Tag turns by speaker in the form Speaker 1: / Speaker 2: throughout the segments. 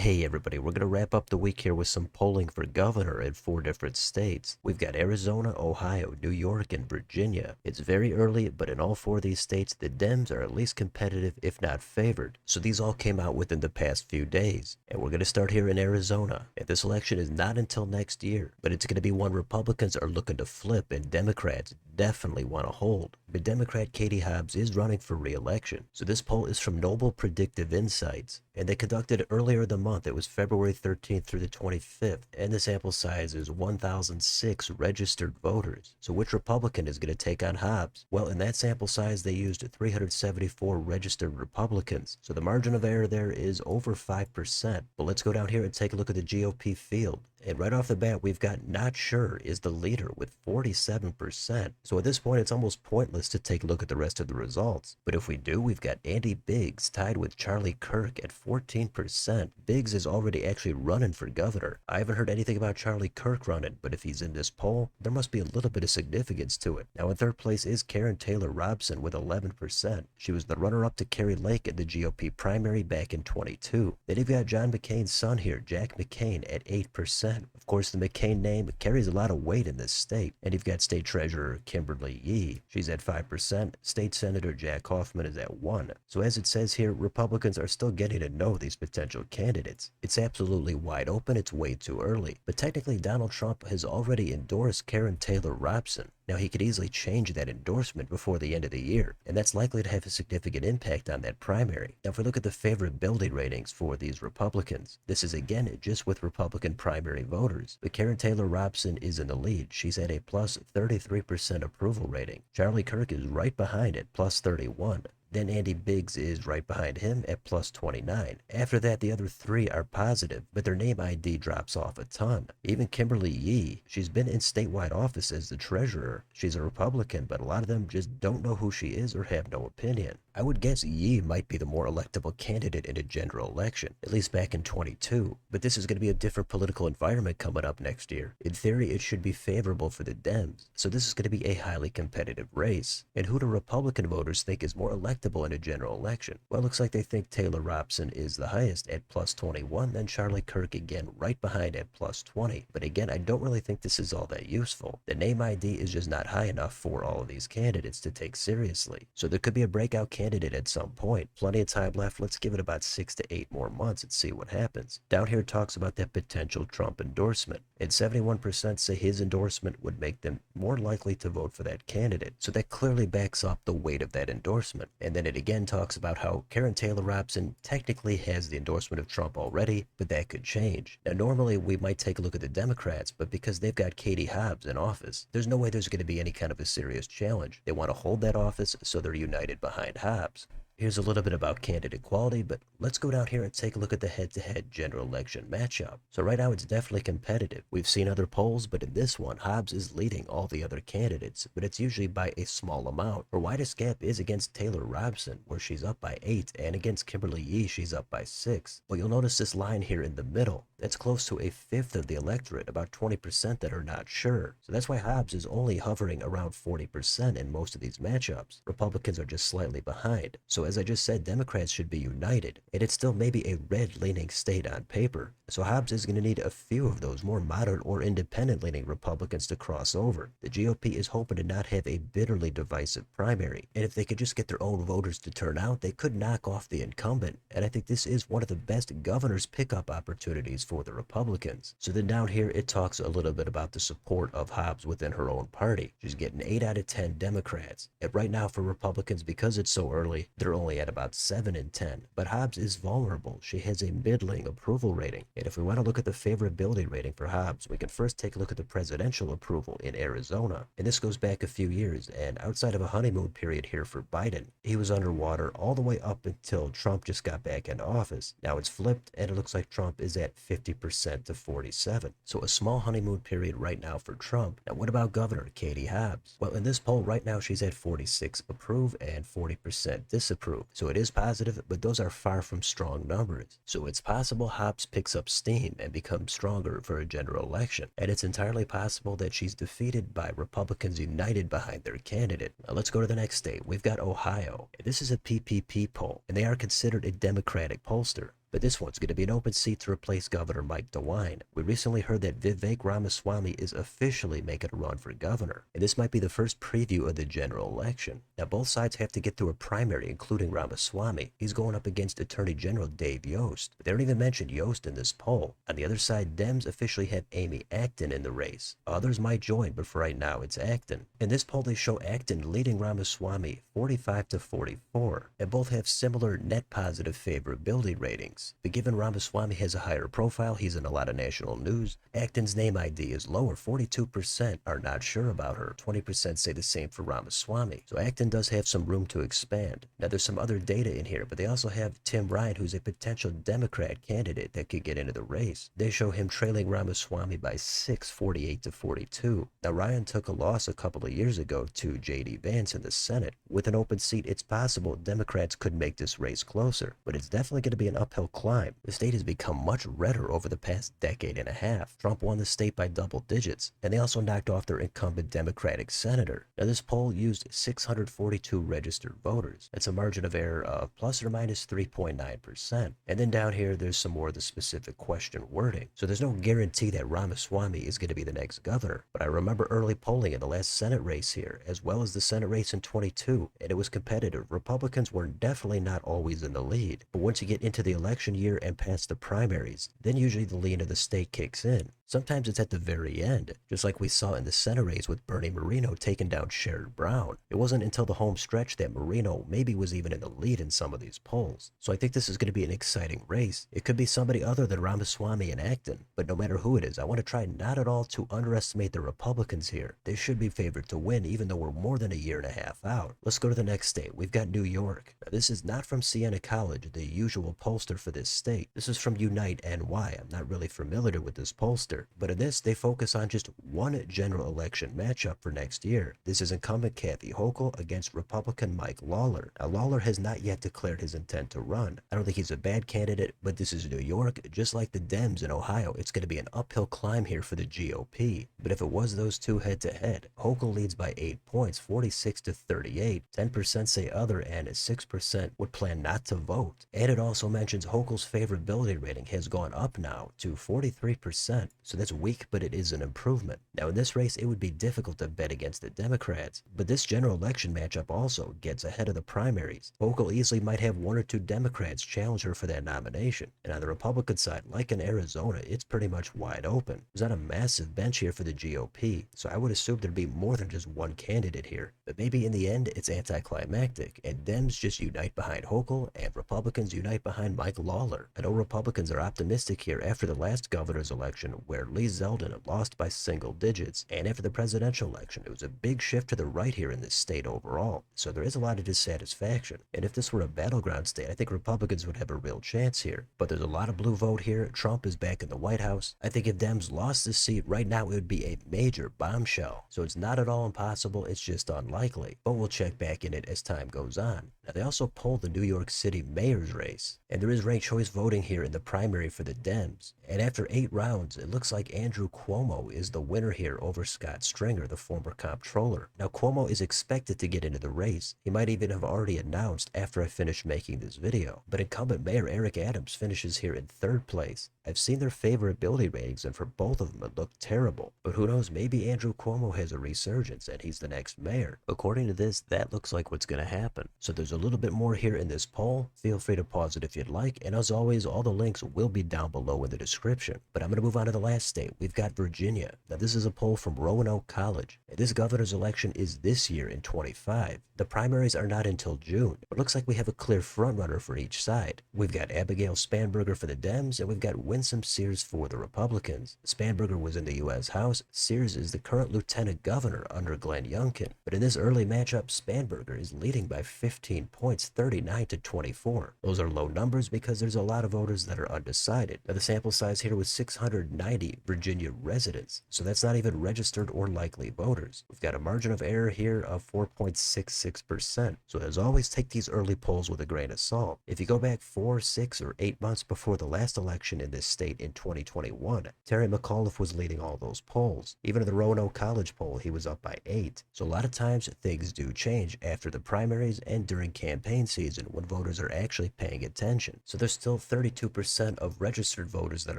Speaker 1: Hey everybody, we're going to wrap up the week here with some polling for governor in 4 different states. We've got Arizona, Ohio, New York, and Virginia. It's very early, but in all 4 of these states, the Dems are at least competitive, if not favored. So these all came out within the past few days. And we're going to start here in Arizona. And this election is not until next year, but it's going to be one Republicans are looking to flip and Democrats definitely want to hold. But Democrat Katie Hobbs is running for re-election. So this poll is from Noble Predictive Insights, and they conducted it earlier the month. It was February 13th through the 25th, and the sample size is 1,006 registered voters. So which Republican is going to take on Hobbs? Well, in that sample size, they used 374 registered Republicans. So the margin of error there is over 5%. But let's go down here and take a look at the GOP field. And right off the bat, we've got Not Sure is the leader with 47%. So at this point, it's almost pointless to take a look at the rest of the results. But if we do, we've got Andy Biggs tied with Charlie Kirk at 14%. Biggs is already actually running for governor. I haven't heard anything about Charlie Kirk running, but if he's in this poll, there must be a little bit of significance to it. Now in third place is Karen Taylor Robson with 11%. She was the runner-up to Carrie Lake in the GOP primary back in 22. Then you've got John McCain's son here, Jack McCain, at 8%. Of course, the McCain name carries a lot of weight in this state. And you've got State Treasurer Kimberly Yee. She's at 5%. State Senator Jack Hoffman is at 1%. So as it says here, Republicans are still getting to know these potential candidates. It's absolutely wide open. It's way too early. But technically, Donald Trump has already endorsed Karen Taylor Robson. Now, he could easily change that endorsement before the end of the year, and that's likely to have a significant impact on that primary. Now, if we look at the favorability ratings for these Republicans, this is again just with Republican primary voters. But Karen Taylor Robson is in the lead. She's at a plus 33% approval rating. Charlie Kirk is right behind at plus 31. Then Andy Biggs is right behind him at plus 29. After that, the other 3 are positive, but their name ID drops off a ton. Even Kimberly Yee, she's been in statewide office as the treasurer. She's a Republican, but a lot of them just don't know who she is or have no opinion. I would guess Yee might be the more electable candidate in a general election, at least back in 22. But this is going to be a different political environment coming up next year. In theory, it should be favorable for the Dems. So this is going to be a highly competitive race. And who do Republican voters think is more electable in a general election? Well, it looks like they think Taylor Robson is the highest at plus 21, then Charlie Kirk again right behind at plus 20. But again, I don't really think this is all that useful. The name ID is just not high enough for all of these candidates to take seriously. So there could be a breakout candidate at some point. Plenty of time left. Let's give it about 6 to 8 more months and see what happens. Down here talks about that potential Trump endorsement. And 71% say his endorsement would make them more likely to vote for that candidate. So that clearly backs up the weight of that endorsement. And then it again talks about how Karen Taylor Robson technically has the endorsement of Trump already, but that could change. Now normally we might take a look at the Democrats, but because they've got Katie Hobbs in office, there's no way there's going to be any kind of a serious challenge. They want to hold that office, so they're united behind Hobbs. Here's a little bit about candidate quality, but let's go down here and take a look at the head-to-head general election matchup. So right now it's definitely competitive. We've seen other polls, but in this one, Hobbs is leading all the other candidates, but it's usually by a small amount. Her widest gap is against Taylor Robson, where she's up by 8, and against Kimberly Yee, she's up by 6. But you'll notice this line here in the middle. That's close to a fifth of the electorate, about 20% that are not sure. So that's why Hobbs is only hovering around 40% in most of these matchups. Republicans are just slightly behind. So as I just said, Democrats should be united, and it's still maybe a red-leaning state on paper. So Hobbs is going to need a few of those more moderate or independent-leaning Republicans to cross over. The GOP is hoping to not have a bitterly divisive primary, and if they could just get their own voters to turn out, they could knock off the incumbent. And I think this is one of the best governor's pickup opportunities for the Republicans. So then down here, it talks a little bit about the support of Hobbs within her own party. She's getting 8 out of 10 Democrats. And right now for Republicans, because it's so early, they're only at about 7 in 10. But Hobbs is vulnerable. She has a middling approval rating. And if we want to look at the favorability rating for Hobbs, we can first take a look at the presidential approval in Arizona. And this goes back a few years, and outside of a honeymoon period here for Biden, he was underwater all the way up until Trump just got back into office. Now it's flipped, and it looks like Trump is at 50% to 47. So a small honeymoon period right now for Trump. Now what about Governor Katie Hobbs? Well, in this poll right now, she's at 46 approve and 40% disapprove. So it is positive, but those are far from strong numbers. So it's possible Hobbs picks up steam and becomes stronger for a general election. And it's entirely possible that she's defeated by Republicans united behind their candidate. Now let's go to the next state. We've got Ohio. This is a PPP poll, and they are considered a Democratic pollster. But this one's going to be an open seat to replace Governor Mike DeWine. We recently heard that Vivek Ramaswamy is officially making a run for governor, and this might be the first preview of the general election. Now, both sides have to get through a primary, including Ramaswamy. He's going up against Attorney General Dave Yost. But they don't even mention Yost in this poll. On the other side, Dems officially have Amy Acton in the race. Others might join, but for right now, it's Acton. In this poll, they show Acton leading Ramaswamy 45 to 44, and both have similar net positive favorability ratings. But given Ramaswamy has a higher profile, he's in a lot of national news, Acton's name ID is lower. 42% are not sure about her. 20% say the same for Ramaswamy. So Acton does have some room to expand. Now there's some other data in here, but they also have Tim Ryan, who's a potential Democrat candidate that could get into the race. They show him trailing Ramaswamy by 6, 48 to 42. Now Ryan took a loss a couple of years ago to J.D. Vance in the Senate. With an open seat, it's possible Democrats could make this race closer, but it's definitely going to be an uphill climb. The state has become much redder over the past decade and a half. Trump won the state by double digits, and they also knocked off their incumbent Democratic senator. Now this poll used 642 registered voters. That's a margin of error of plus or minus 3.9%. And then down here, there's some more of the specific question wording. So there's no guarantee that Ramaswamy is going to be the next governor, but I remember early polling in the last Senate race here, as well as the Senate race in 22, and it was competitive. Republicans were definitely not always in the lead, but once you get into the election year and past the primaries, then usually the lean of the state kicks in. Sometimes it's at the very end, just like we saw in the Senate race with Bernie Moreno taking down Sherrod Brown. It wasn't until the home stretch that Moreno maybe was even in the lead in some of these polls. So I think this is going to be an exciting race. It could be somebody other than Ramaswamy and Acton, but no matter who it is, I want to try not at all to underestimate the Republicans here. They should be favored to win, even though we're more than a year and a half out. Let's go to the next state. We've got New York. Now, this is not from Siena College, the usual pollster for this state. This is from Unite NY. I'm not really familiar with this pollster, but in this, they focus on just one general election matchup for next year. This is incumbent Kathy Hochul against Republican Mike Lawler. Now, Lawler has not yet declared his intent to run. I don't think he's a bad candidate, but this is New York. Just like the Dems in Ohio, it's going to be an uphill climb here for the GOP. But if it was those two head-to-head, Hochul leads by 8 points, 46 to 38. 10% say other, and 6% would plan not to vote. And it also mentions Hochul's favorability rating has gone up now to 43%. So that's weak, but it is an improvement. Now in this race, it would be difficult to bet against the Democrats, but this general election matchup also gets ahead of the primaries. Hochul easily might have one or two Democrats challenge her for that nomination. And on the Republican side, like in Arizona, it's pretty much wide open. There's not a massive bench here for the GOP, so I would assume there'd be more than just one candidate here. But maybe in the end, it's anticlimactic, and Dems just unite behind Hochul, and Republicans unite behind Mike Lawler. I know Republicans are optimistic here after the last governor's election, where Lee Zeldin lost by single digits, and after the presidential election, it was a big shift to the right here in this state overall. So there is a lot of dissatisfaction, and if this were a battleground state, I think Republicans would have a real chance here. But there's a lot of blue vote here. Trump is back in the White House. I think if Dems lost this seat right now, it would be a major bombshell. So it's not at all impossible, it's just unlikely. But we'll check back in it as time goes on. Now they also polled the New York City mayor's race, and there is ranked choice voting here in the primary for the Dems. And after 8 rounds, it looks like Andrew Cuomo is the winner here over Scott Stringer, the former comptroller. Now Cuomo is expected to get into the race. He might even have already announced after I finished making this video. But incumbent Mayor Eric Adams finishes here in 3rd place. I've seen their favorability ratings, and for both of them it looked terrible. But who knows, maybe Andrew Cuomo has a resurgence and he's the next mayor. According to this, that looks like what's going to happen. So there's a little bit more here in this poll. Feel free to pause it if you'd like, and as always, all the links will be down below in the description. But I'm going to move on to the last state. We've got Virginia. Now this is a poll from Roanoke College. And this governor's election is this year in 25. The primaries are not until June. It looks like we have a clear frontrunner for each side. We've got Abigail Spanberger for the Dems, and we've got Winsome Sears for the Republicans. Spanberger was in the U.S. House. Sears is the current lieutenant governor under Glenn Youngkin. But in this early matchup, Spanberger is leading by 15 points, 39 to 24. Those are low numbers because there's a lot of voters that are undecided. Now the sample size here was 690 already Virginia residents, so that's not even registered or likely voters. We've got a margin of error here of 4.66%, so as always, take these early polls with a grain of salt. If you go back 4, 6, or 8 months before the last election in this state in 2021, Terry McAuliffe was leading all those polls. Even in the Roanoke College poll, he was up by 8. So a lot of times, things do change after the primaries and during campaign season when voters are actually paying attention. So there's still 32% of registered voters that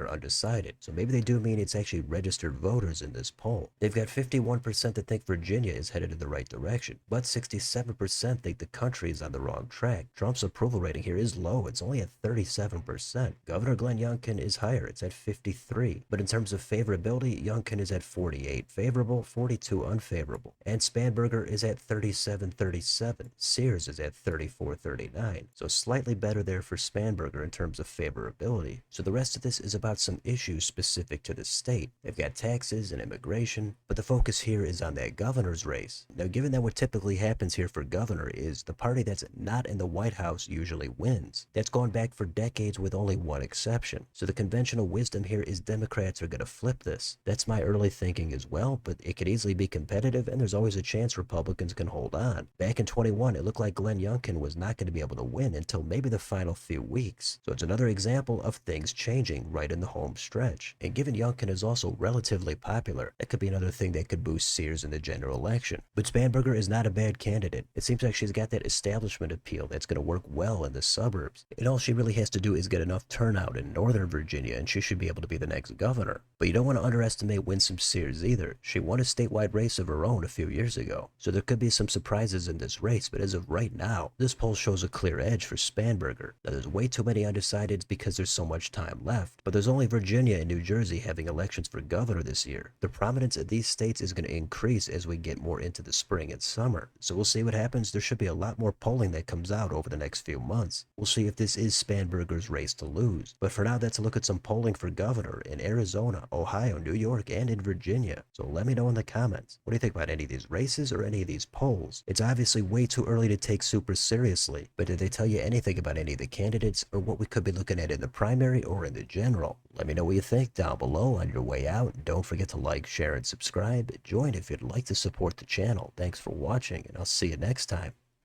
Speaker 1: are undecided. So maybe they do mean it's actually registered voters in this poll. They've got 51% that think Virginia is headed in the right direction, but 67% think the country is on the wrong track. Trump's approval rating here is low. It's only at 37%. Governor Glenn Youngkin is higher. It's at 53. But in terms of favorability, Youngkin is at 48 favorable, 42 unfavorable. And Spanberger is at 37-37. Sears is at 34-39. So slightly better there for Spanberger in terms of favorability. So the rest of this is about some issues specific to the state. They've got taxes and immigration, but the focus here is on that governor's race. Now, given that what typically happens here for governor is the party that's not in the White House usually wins. That's gone back for decades with only one exception. So the conventional wisdom here is Democrats are going to flip this. That's my early thinking as well, but it could easily be competitive and there's always a chance Republicans can hold on. Back in 21, it looked like Glenn Youngkin was not going to be able to win until maybe the final few weeks. So it's another example of things changing right in the home stretch. And given Youngkin is also relatively popular, that could be another thing that could boost Sears in the general election. But Spanberger is not a bad candidate. It seems like she's got that establishment appeal that's going to work well in the suburbs. And all she really has to do is get enough turnout in Northern Virginia and she should be able to be the next governor. But you don't want to underestimate Winsome Sears either. She won a statewide race of her own a few years ago. So there could be some surprises in this race, but as of right now, this poll shows a clear edge for Spanberger. Now there's way too many undecideds because there's so much time left, but there's only Virginia and New Jersey having elections for governor this year. The prominence of these states is going to increase as we get more into the spring and summer. So we'll see what happens. There should be a lot more polling that comes out over the next few months. We'll see if this is Spanberger's race to lose. But for now, that's a look at some polling for governor in Arizona, Ohio, New York, and in Virginia. So let me know in the comments. What do you think about any of these races or any of these polls? It's obviously way too early to take super seriously, but did they tell you anything about any of the candidates or what we could be looking at in the primary or in the general? Let me know what you think down below on your way out. Don't forget to like, share, and subscribe. Join if you'd like to support the channel. Thanks for watching, and I'll see you next time.